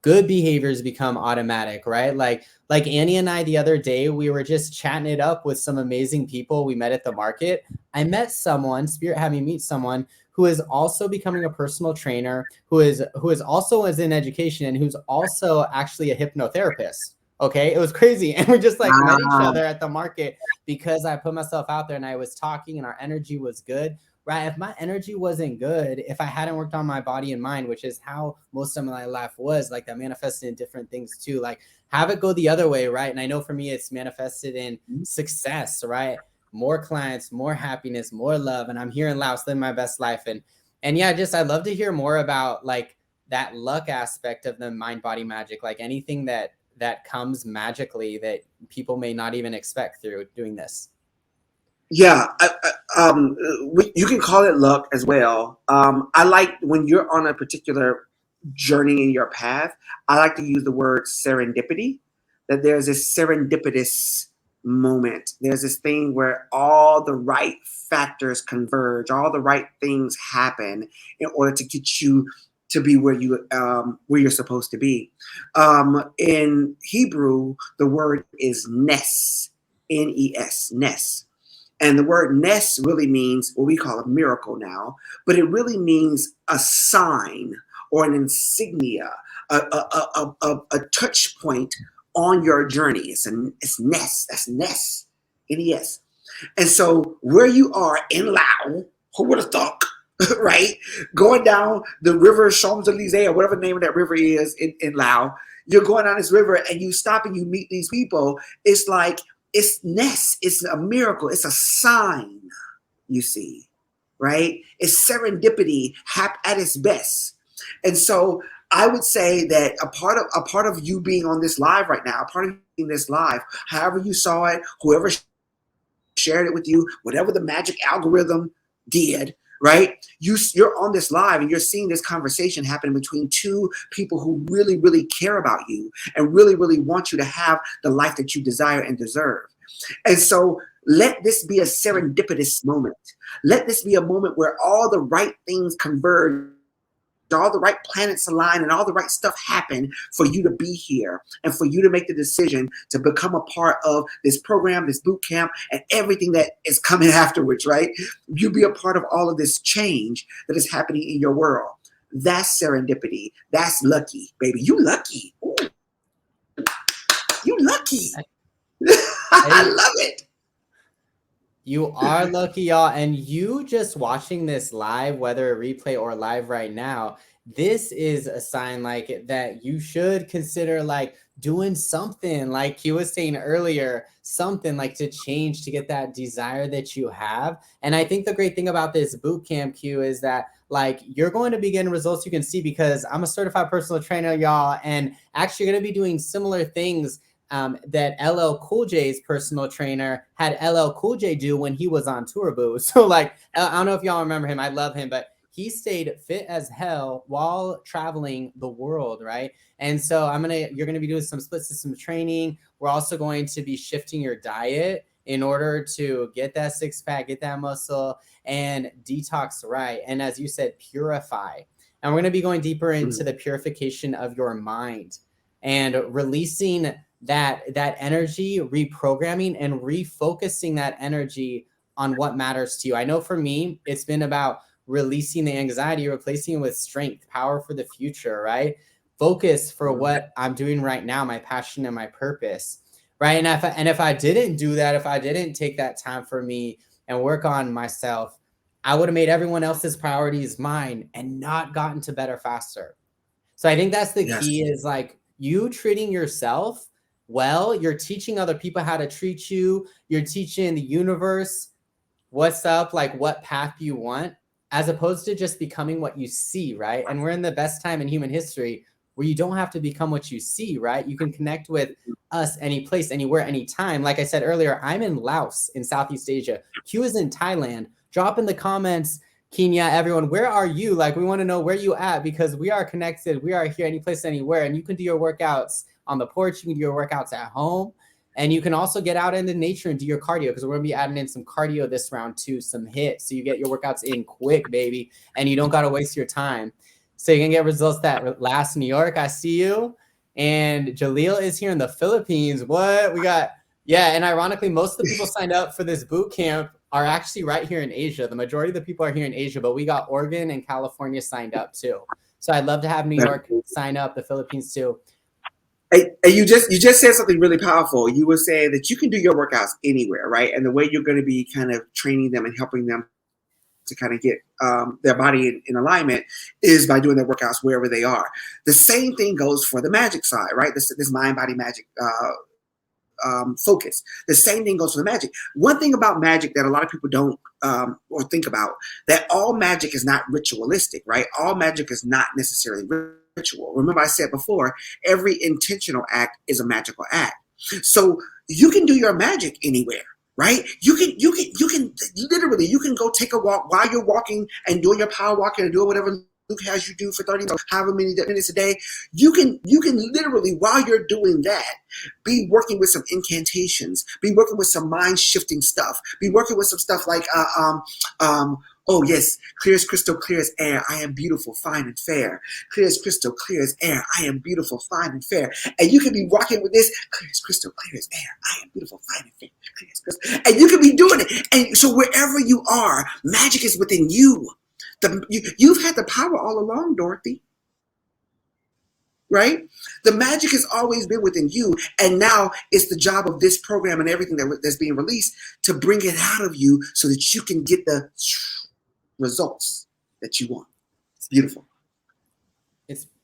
S1: good behaviors become automatic, right? Like Annie and I the other day, we were just chatting it up with some amazing people we met at the market. I met someone, Spirit had me meet someone who is also becoming a personal trainer, who is also is in education and who's also actually a hypnotherapist. Okay, it was crazy. And we just like met each other at the market because I put myself out there and I was talking and our energy was good. Right. If my energy wasn't good, if I hadn't worked on my body and mind, which is how most of my life was, like that manifested in different things too, like have it go the other way. Right. And I know for me, it's manifested in success, right? More clients, more happiness, more love. And I'm here in Laos living my best life. And yeah, just I'd love to hear more about like that luck aspect of the mind body magic, like anything that comes magically that people may not even expect through doing this.
S2: Yeah, you can call it luck as well. I like when you're on a particular journey in your path, I like to use the word serendipity, that there's this serendipitous moment. There's this thing where all the right factors converge, all the right things happen in order to get you to be where you're supposed to be. In Hebrew, the word is nes, Nes, nes. And the word nes really means what we call a miracle now, but it really means a sign or an insignia, a touch point on your journey. It's nes, that's nes, Nes. And so where you are in Lao, Who would have thought? Right? Going down the river Champs-Elysees, or whatever the name of that river is in Laos. You're going down this river and you stop and you meet these people. It's like, it's ness. It's a miracle. It's a sign, you see, right? It's serendipity at its best. And so I would say that a part of you being on this live right now, a part of you being this live, however you saw it, whoever shared it with you, whatever the magic algorithm did, right? You're on this live and you're seeing this conversation happening between two people who really, really care about you and really, really want you to have the life that you desire and deserve. And so let this be a serendipitous moment. Let this be a moment where all the right things converge, all the right planets align, and all the right stuff happen for you to be here and for you to make the decision to become a part of this program, this boot camp, and everything that is coming afterwards, right? You be a part of all of this change that is happening in your world. That's serendipity. That's lucky, baby. You lucky. Ooh. You lucky. I love it.
S1: You are lucky, y'all. And you just watching this live, whether a replay or live right now, this is a sign like that you should consider like doing something, like he was saying earlier, something like to change, to get that desire that you have. And I think the great thing about this bootcamp, Q, is that like you're going to be getting results you can see, because I'm a certified personal trainer, y'all, and actually going to be doing similar things that LL Cool J's personal trainer had LL Cool J do when he was on tour, boo. So like, I don't know if y'all remember him. I love him, but he stayed fit as hell while traveling the world, right? And so you're gonna be doing some split system training. We're also going to be shifting your diet in order to get that six pack, get that muscle, and detox right. And as you said, purify. And we're gonna be going deeper into the purification of your mind and releasing that energy, reprogramming and refocusing that energy on what matters to you. I know for me, it's been about releasing the anxiety, replacing it with strength, power for the future, right? Focus for what I'm doing right now, my passion and my purpose, right? And if I didn't do that, if I didn't take that time for me and work on myself, I would have made everyone else's priorities mine and not gotten to better faster. So I think that's the key, is like you treating yourself well, you're teaching other people how to treat you. You're teaching the universe what's up, like what path you want, as opposed to just becoming what you see, right? And we're in the best time in human history where you don't have to become what you see, right? You can connect with us any place, anywhere, anytime. Like I said earlier, I'm in Laos in Southeast Asia. Q is in Thailand. Drop in the comments, Kenya, everyone, where are you? Like, we want to know where you at, because we are connected. We are here any place, anywhere. And you can do your workouts on the porch. You can do your workouts at home. And you can also get out into nature and do your cardio, because we're going to be adding in some cardio this round too, some hits. So you get your workouts in quick, baby. And you don't got to waste your time. So you can get results that last. New York, I see you. And Jaleel is here in the Philippines. What? We got, yeah. And ironically, most of the people signed up for this boot camp are actually right here in Asia. The majority of the people are here in Asia, but we got Oregon and California signed up too. So I'd love to have New York sign up, the Philippines too.
S2: And you just said something really powerful. You were saying that you can do your workouts anywhere, right? And the way you're going to be kind of training them and helping them to kind of get their body in alignment is by doing their workouts wherever they are. The same thing goes for the magic side, right? This mind, body, magic focus. The same thing goes for the magic. One thing about magic that a lot of people don't or think about, that all magic is not ritualistic, right? All magic is not necessarily ritual. Remember I said before, every intentional act is a magical act. So you can do your magic anywhere, right? You can literally, you can go take a walk while you're walking and doing your power walking and doing whatever Luke has you do for 30 minutes, however many minutes a day. You can literally, while you're doing that, be working with some incantations, be working with some mind shifting stuff, be working with some stuff like oh yes, clear as crystal, clear as air, I am beautiful, fine and fair. Clear as crystal, clear as air, I am beautiful, fine and fair. And you can be walking with this, clear as crystal, clear as air, I am beautiful, fine and fair, clear as crystal. And you can be doing it. And so wherever you are, magic is within you. You've had the power all along, Dorothy. Right? The magic has always been within you. And now it's the job of this program and everything that's being released to bring it out of you so that you can get the results that you want. It's beautiful.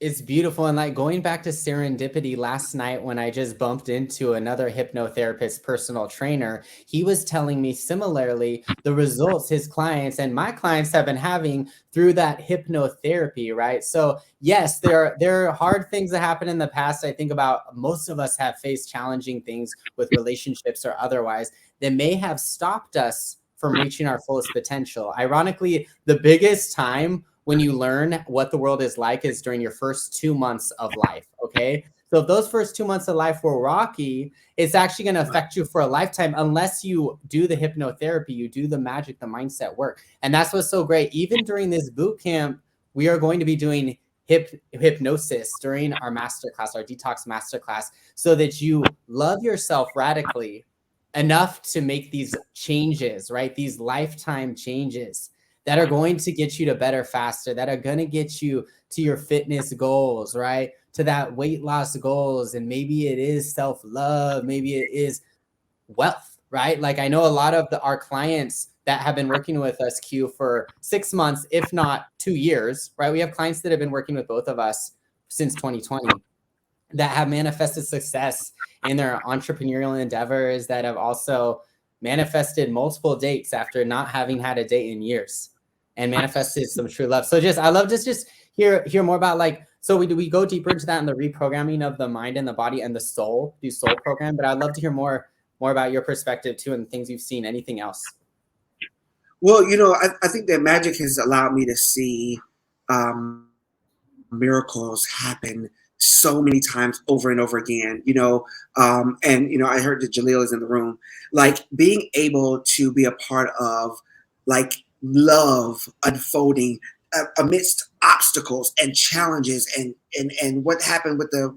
S1: It's beautiful. And like going back to serendipity, last night when I just bumped into another hypnotherapist, personal trainer, he was telling me similarly the results his clients and my clients have been having through that hypnotherapy, right? So yes, there are hard things that happened in the past. I think about most of us have faced challenging things with relationships or otherwise that may have stopped us from reaching our fullest potential. Ironically, the biggest time when you learn what the world is like is during your first 2 months of life, okay? So if those first 2 months of life were rocky, it's actually going to affect you for a lifetime unless you do the hypnotherapy, you do the magic, the mindset work. And that's what's so great. Even during this boot camp, we are going to be doing hypnosis during our masterclass, our detox masterclass, so that you love yourself radically enough to make these changes, right? These lifetime changes that are going to get you to better faster, that are going to get you to your fitness goals, right? To that weight loss goals. And maybe it is self-love, maybe it is wealth, right? Like I know a lot of our clients that have been working with us, Q, for 6 months, if not 2 years, right? We have clients that have been working with both of us since 2020 that have manifested success in their entrepreneurial endeavors, that have also manifested multiple dates after not having had a date in years and manifested some true love. So I love to just hear more about like, so we go deeper into that in the reprogramming of the mind and the body and the soul, the soul program. But I'd love to hear more about your perspective too and things you've seen. Anything else?
S2: Well, I think that magic has allowed me to see miracles happen so many times over and over again, and I heard that Jaleel is in the room, like being able to be a part of like love unfolding amidst obstacles and challenges and what happened with the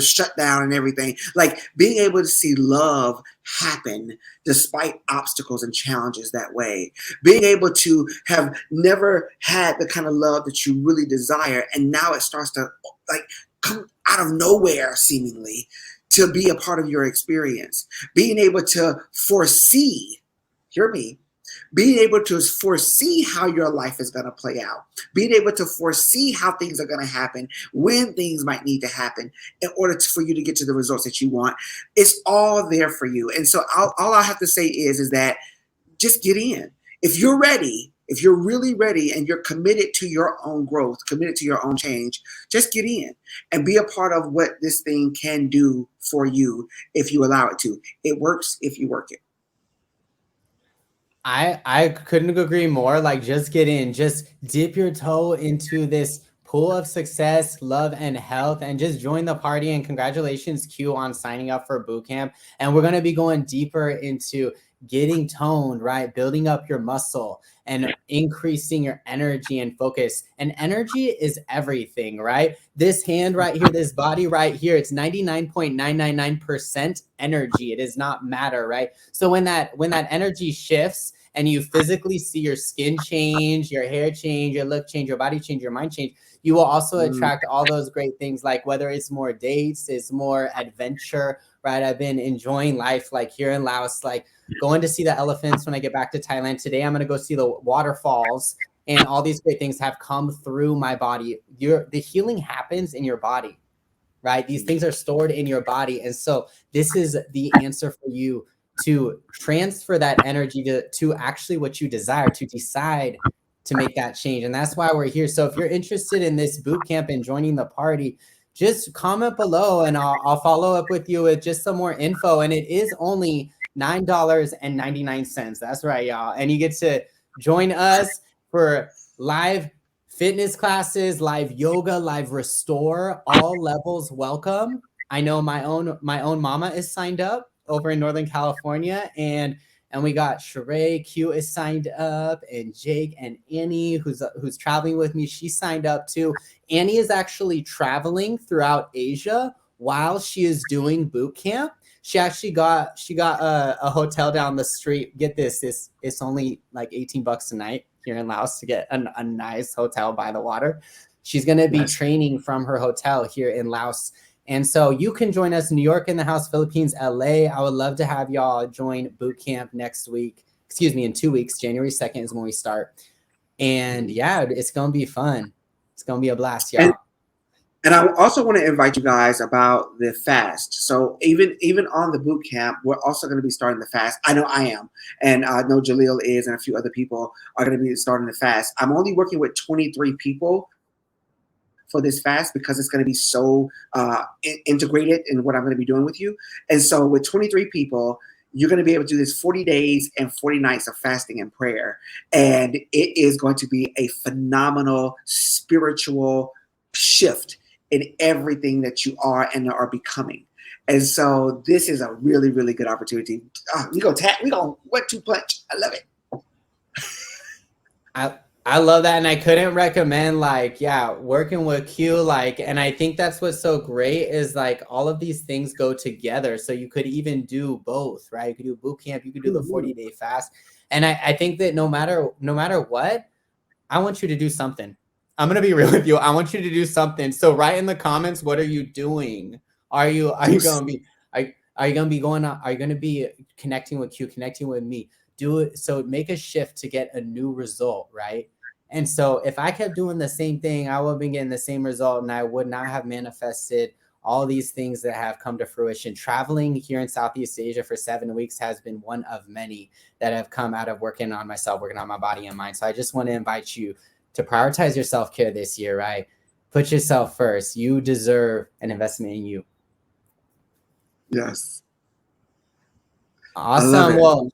S2: shutdown and everything, like being able to see love happen despite obstacles and challenges that way, being able to have never had the kind of love that you really desire and now it starts to like come out of nowhere seemingly to be a part of your experience, being able to foresee, hear me, being able to foresee how your life is going to play out, being able to foresee how things are going to happen, when things might need to happen in order for you to get to the results that you want. It's all there for you. And so all I have to say is that just get in. If you're ready, if you're really ready and you're committed to your own growth, committed to your own change, just get in and be a part of what this thing can do for you if you allow it to. It works if you work it.
S1: I couldn't agree more. Like just get in, just dip your toe into this pool of success, love, and health, and just join the party. And congratulations, Q, on signing up for bootcamp. And we're going to be going deeper into getting toned, right? Building up your muscle and increasing your energy and focus. And energy is everything, right? This hand right here, this body right here, it's 99.999% energy. It does not matter, right? So when that energy shifts and you physically see your skin change, your hair change, your look change, your body change, your mind change, you will also attract all those great things, like whether it's more dates, it's more adventure, right? I've been enjoying life like here in Laos, like going to see the elephants when I get back to Thailand. Today, I'm going to go see the waterfalls, and all these great things have come through my body. The healing happens in your body, right? These things are stored in your body. And so this is the answer for you to transfer that energy to actually what you desire, to decide to make that change. And that's why we're here. So if you're interested in this boot camp and joining the party, just comment below and I'll follow up with you with just some more info. And it is only $9.99. That's right, y'all. And you get to join us for live fitness classes, live yoga, live restore, all levels welcome. I know my own mama is signed up over in Northern California, and we got Sheree Q is signed up, and Jake and Annie, who's traveling with me, she signed up too. Annie is actually traveling throughout Asia while she is doing boot camp. She actually got a hotel down the street. Get this, it's only like $18 a night here in Laos to get a nice hotel by the water. She's going to be training from her hotel here in Laos. And so you can join us, New York in the house, Philippines, LA. I would love to have y'all join boot camp next week. Excuse me, in 2 weeks. January 2nd is when we start. And yeah, it's going to be fun. It's going to be a blast,
S2: And
S1: y'all.
S2: And I also want to invite you guys about the fast. So even on the boot camp, we're also going to be starting the fast. I know I am, and I know Jaleel is, and a few other people are going to be starting the fast. I'm only working with 23 people for this fast because it's going to be so integrated in what I'm going to be doing with you. And so with 23 people, you're going to be able to do this 40 days and 40 nights of fasting and prayer. And it is going to be a phenomenal spiritual shift in everything that you are and are becoming. And so this is a really, really good opportunity. We go 1-2 punch. I love it.
S1: I love that. And I couldn't recommend like, yeah, working with Q, like, and I think that's what's so great is like all of these things go together. So you could even do both, right? You could do boot camp, you could do the 40-day fast. And I think that no matter what, I want you to do something. I'm gonna be real with you. I want you to do something. So write in the comments, what are you doing? Are you gonna be are you gonna be going on? Are you gonna be connecting with Q, connecting with me? Do it. So make a shift to get a new result, right? And so if I kept doing the same thing, I would have been getting the same result and I would not have manifested all these things that have come to fruition. Traveling here in Southeast Asia for 7 weeks has been one of many that have come out of working on myself, working on my body and mind. So I just want to invite you to prioritize your self-care this year, right? Put yourself first. You deserve an investment in you.
S2: Yes.
S1: Awesome. Well,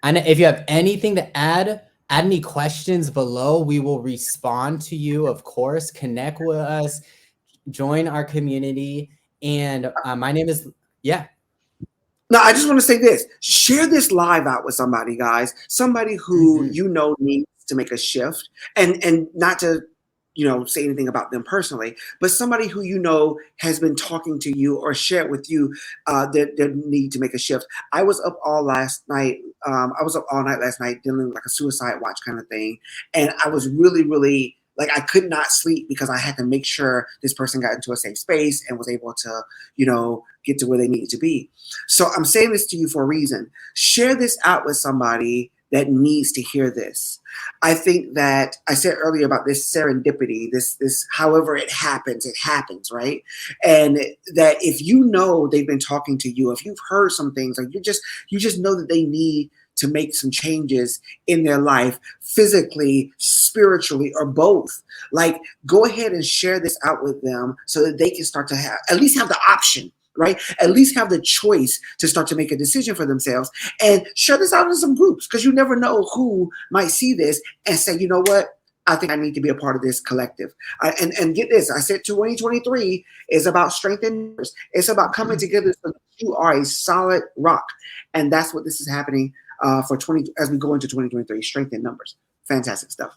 S1: and if you have anything to add any questions below. We will respond to you, of course. Connect with us, join our community. And my name is, yeah.
S2: No, I just want to say this. Share this live out with somebody, guys. Somebody who you know needs to make a shift, and not to say anything about them personally, but somebody who you know has been talking to you or shared with you that need to make a shift. I was up all last night. I was up all night last night doing like a suicide watch kind of thing, and I was really, really like I could not sleep because I had to make sure this person got into a safe space and was able to, get to where they needed to be. So I'm saying this to you for a reason. Share this out with somebody that needs to hear this. I think that I said earlier about this serendipity, this however it happens, right? And that if you know they've been talking to you, if you've heard some things, or you just know that they need to make some changes in their life, physically, spiritually, or both, like go ahead and share this out with them so that they can start to at least have the option, right? At least have the choice to start to make a decision for themselves, and share this out in some groups, because you never know who might see this and say, you know what? I think I need to be a part of this collective. And get this, I said 2023 is about strength and numbers. It's about coming together so that you are a solid rock. And that's what this is happening for as we go into 2023, strength in numbers. Fantastic stuff.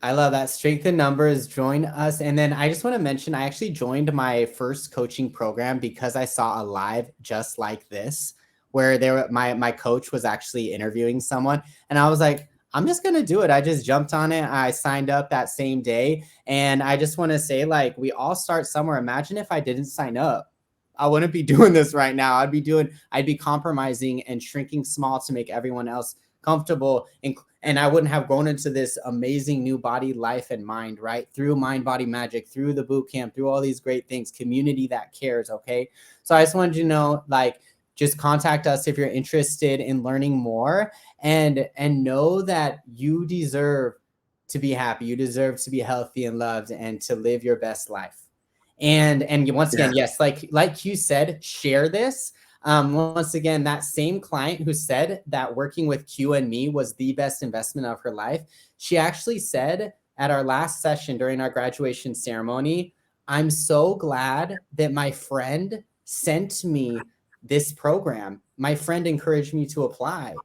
S1: I love that. Strength in numbers, join us. And then I just want to mention, I actually joined my first coaching program because I saw a live just like this, where my coach was actually interviewing someone. And I was like, I'm just going to do it. I just jumped on it. I signed up that same day. And I just want to say, like, we all start somewhere. Imagine if I didn't sign up. I wouldn't be doing this right now. I'd be compromising and shrinking small to make everyone else comfortable, and I wouldn't have grown into this amazing new body, life, and mind, right? Through Mind Body Magic, through the boot camp, through all these great things, community that cares, okay? So I just wanted you to know, like, just contact us if you're interested in learning more, and know that you deserve to be happy. You deserve to be healthy and loved and to live your best life. And once again, yes, like you said, share this. Once again, that same client who said that working with Q and me was the best investment of her life, she actually said at our last session during our graduation ceremony, I'm so glad that my friend sent me this program. My friend encouraged me to apply.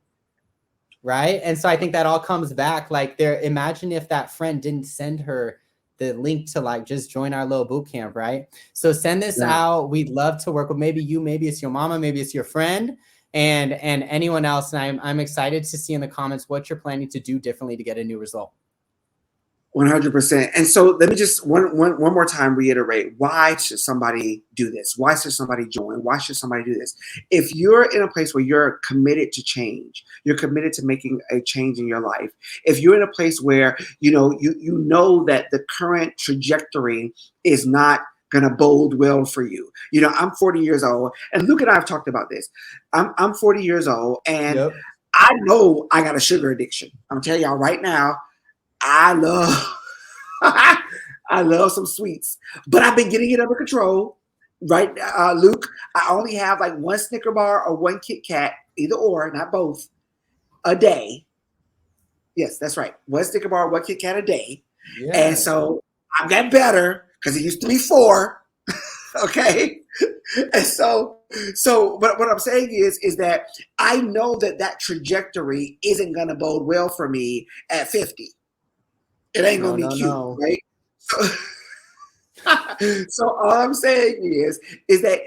S1: Right. And so I think that all comes back like imagine if that friend didn't send her the link to like just join our little boot camp, right? So send this out. We'd love to work with maybe it's your mama, maybe it's your friend, and anyone else. And I'm excited to see in the comments what you're planning to do differently to get a new result.
S2: 100%. And so let me just one more time reiterate, why should somebody do this? Why should somebody join? Why should somebody do this? If you're in a place where you're committed to change, you're committed to making a change in your life. If you're in a place where you know that the current trajectory is not going to bode well for you. I'm 40 years old, and Luke and I have talked about this. I'm 40 years old, and
S1: Yep.
S2: I know I got a sugar addiction. I'm telling y'all right now, I love I love some sweets, but I've been getting it under control. Right, Luke, I only have like one Snicker bar or one Kit Kat, either or, not both, a day. Yes, that's right. One Snicker bar, one Kit Kat a day.
S1: Yeah.
S2: And so I've got better because it used to be 4. Okay. And but what I'm saying is that I know that trajectory isn't going to bode well for me at 50. It ain't gonna be cute, right? So all I'm saying is that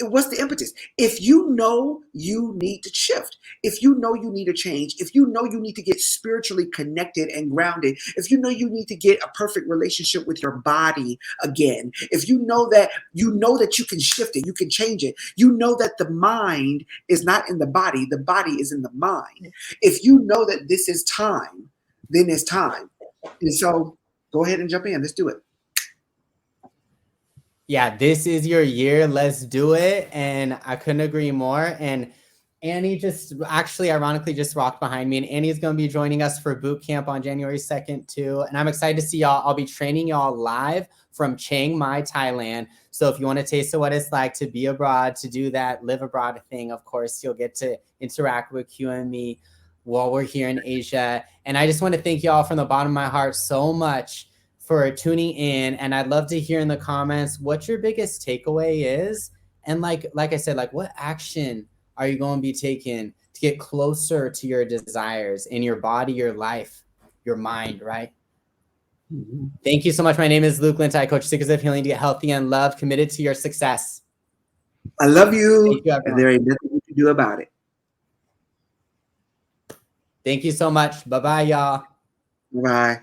S2: what's the impetus? If you know you need to shift, if you know you need to change, if you know you need to get spiritually connected and grounded, if you know you need to get a perfect relationship with your body again, if you know that you can shift it, you can change it, you know that the mind is not in the body is in the mind. If you know that this is time, then it's time. And so go ahead and jump in. Let's do it.
S1: Yeah, this is your year. Let's do it. And I couldn't agree more. And Annie just actually ironically just walked behind me, and Annie's going to be joining us for Bootcamp on January 2nd too. And I'm excited to see y'all. I'll be training y'all live from Chiang Mai, Thailand. So if you want to taste of what it's like to be abroad, to do that live abroad thing, of course, you'll get to interact with Q and me while we're here in Asia. And I just want to thank y'all from the bottom of my heart so much for tuning in. And I'd love to hear in the comments what your biggest takeaway is. And like I said, like what action are you going to be taking to get closer to your desires in your body, your life, your mind, right? Mm-hmm. Thank you so much. My name is Luke Lintai, coach Seekers of Healing to get healthy and love, committed to your success.
S2: I love you. And there ain't nothing you can do about it.
S1: Thank you so much. Bye-bye, y'all.
S2: Bye.